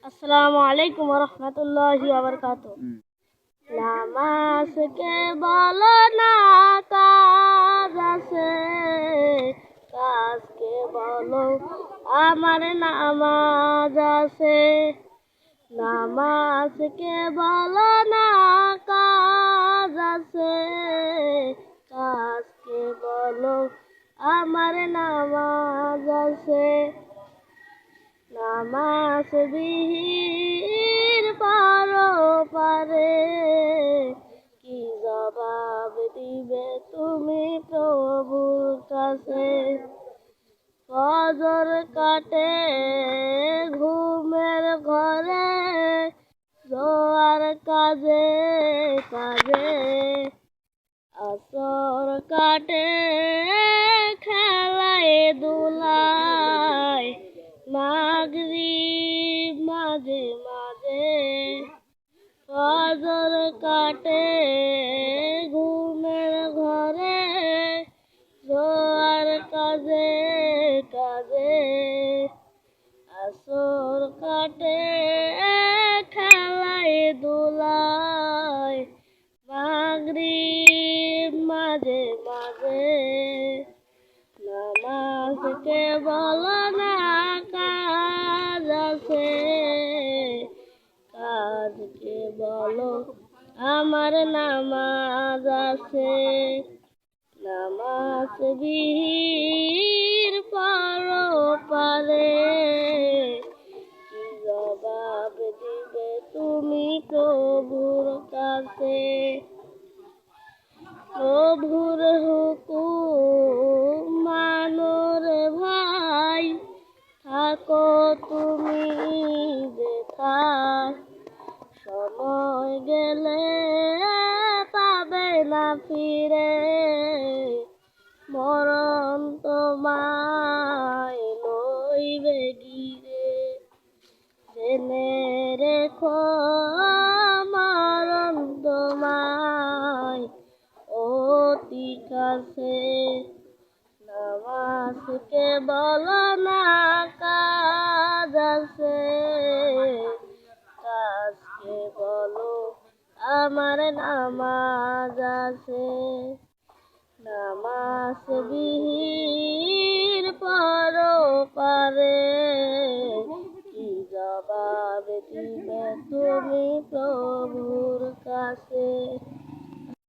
আসসালামু আলাইকুম রহমতুল্লাহি ওয়া বারাকাতুহু। নামাজকে বলো না কাজ আছে, কাজকে বলো আমার নামাজ আছে। নামাজকে বলো না কাজ আছে, কাজকে বলো আমার নামাজ আছে। নামাজ বিহীন পারো পারে, কি জবাব দিবে তুমি প্রভুর কাছে। ফজর কাটে ঘুমের ঘরে, জোয়ার কাজে কাজে। আসর কাটে খেলায় দুলায়, মাগরিব মাঝে মাঝে। ফজর কাটে ঘুমের ঘরে, জোয়ার কাজে কাজে। আসর কাটে খেলায় দুলায়, মাগরিব মাঝে মাঝে। নামাজকে বলো না কাজ আছে, কাজকে বলো আমার নামাজ আছে। নামাজ বিহীন পারো পারে, কি জবাব দিবে তুমি প্রভুর কাছে। প্রভুর হুকুম মানো রে ভাই, থাকো তুমি যেথায়। সময় গেলে পাবে না ফিরে, মরণ তোমায় লইবে গিরে। জেনে রেখো মরণ তোমায় অতি কাছে। নামাজকে বলো না কাজ আছে, কাজকে বলো আমার নামাজ আছে। নামাজ বিহীন